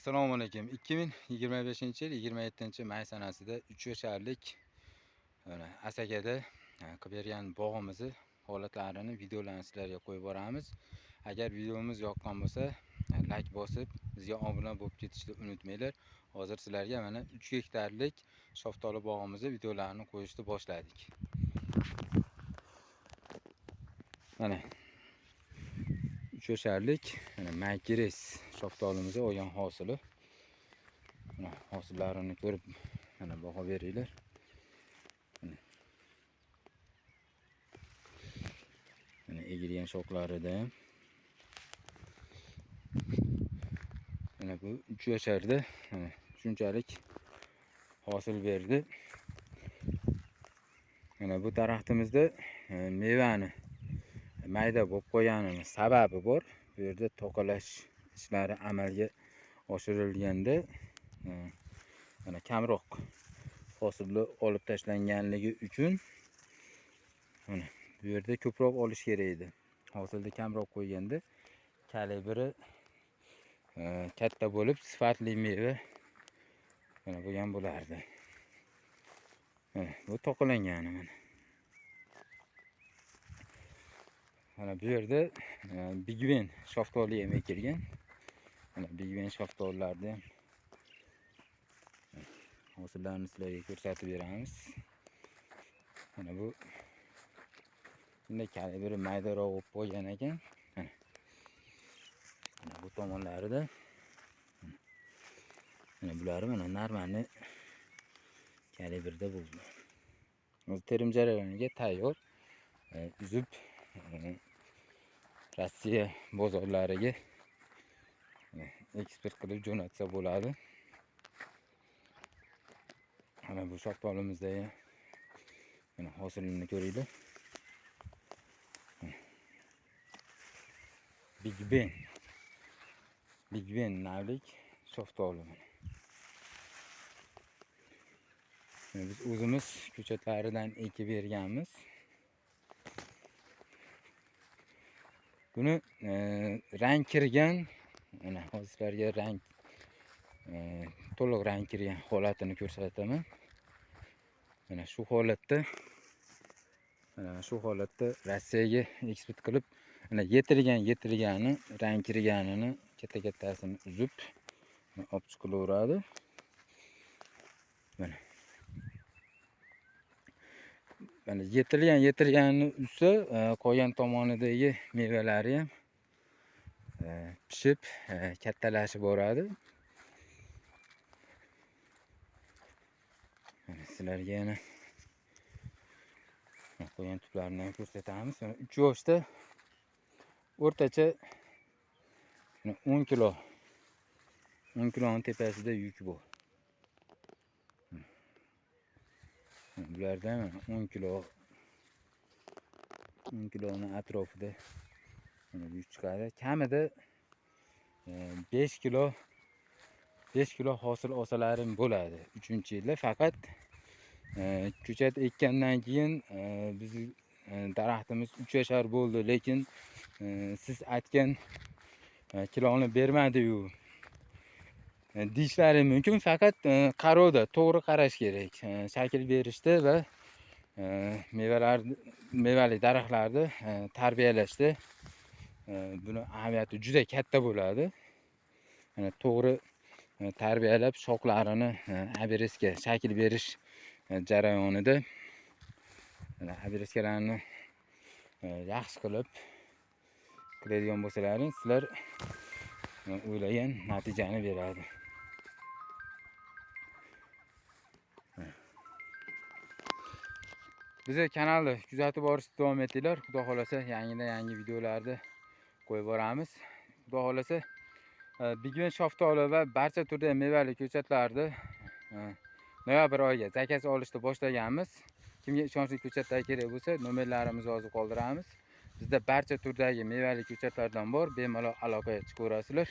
Assalomu alaykum. 2025-yil 27-may sanasida 3 yasharlik Asakada qilib bergan bog'imizni holatlarini videolarini sizlarga qo'yib boramiz. Agar videomiz yoqqan bo'lsa, like bosib, bizga obuna bo'lib ketishni unutmanglar. Hozir sizlarga mana 3 gektarlik shoftoli bog'imizni videolarini qo'yishni boshladik. Mana 3 yasharlik Maykeres shoftolimizni olgan hosili. Mana hosillarini ko'rib mana baho beringlar. Mana egilgan shoxlarida ham. Mana bu 3 yasharda shunchalik hosil berdi. Mana bu daraxtimizda mevani mayda bo'lib qo'yganimiz sababi bor. Bu yerda to'qalash ishlari amalga oshirilganda mana kamroq hosilni olib tashlanganligi uchun mana bu yerda ko'proq olish kerak edi. Hosilni kamroq qo'yganda kalibri katta bo'lib sifatli meva mana bo'lgan bo'lardi. Mana bu to'qalangani mana. Mana bu yerda Big Ben shoftoli ham ekilgan. Mana Big Ben shoftollarda ham hosillarni sizlarga ko'rsatib beramiz. Mana bu bunday kalibri maydaroq bo'lib qo'ygan ekan. Mana bu tomonlarida mana bular mana normalni kalibrda bo'ldi. O'z terim jarayoniga tayyor. Uzib Rossiya bozorlariga eksport qilib jo'natsa bo'ladi. Mana bu shoftolimizda mana hosilini ko'ringlar. Big Ben navlik shoftoli. Biz o'zimiz ko'chatlaridan ekib berganmiz. Buni rang kirgan, mana hozirlarga rang to'liq rang kirgan holatini ko'rsataman. Mana shu holatda Rossiyaga eksport qilib, mana yetilgani, rang kirganini katta-kattasini uzib olib chiqilaveradi. Mana yetilganini uzsa, qolgan tomonidagi mevalari ham pishib, kattalashib boradi. Mana sizlarga yana qolgan tuplarini ham ko'rsatamiz. 3 yoshda o'rtacha 10 kilo. 10 kiloning tepasida yuk bor. Bulardan 10 kiloning atrofida yuk chiqadi. Kamida 5 kilo hosil olsalarim bo'ladi 3-yilda. Faqat ko'chat ekkandan keyin biz daraxtimiz 3 yashar bo'ldi, lekin siz aytgan kiloni bermadi-yu deyishlari mumkin. Faqat qarovda to'g'ri qarash kerak. Shakl berishda va mevali daraxtlarni tarbiyalashda buni ahamiyati juda katta bo'ladi. To'g'ri tarbiyalab shoxlarini abresga shakl berish jarayonida abreskalarni yaxshi qiladigan bo'lsalaringiz, sizlar o'ylagan natijani beradi. Bizni kanalni kuzatib borishda davom etinglar. Xudo xolasa yangi videolarni qo'yib boramiz. Xudo xolasa Big Ben shoftoli va barcha turdagi mevali ko'chatlarni noyabr oyiga zakaz olishni boshlaganmiz. Kimga ishonchli ko'chatlar kerak bo'lsa, nomerlarimizni yozib qoldiramiz. Bizda barcha turdagi mevali ko'chatlardan bor, bemalol aloqaga chiqaverasizlar.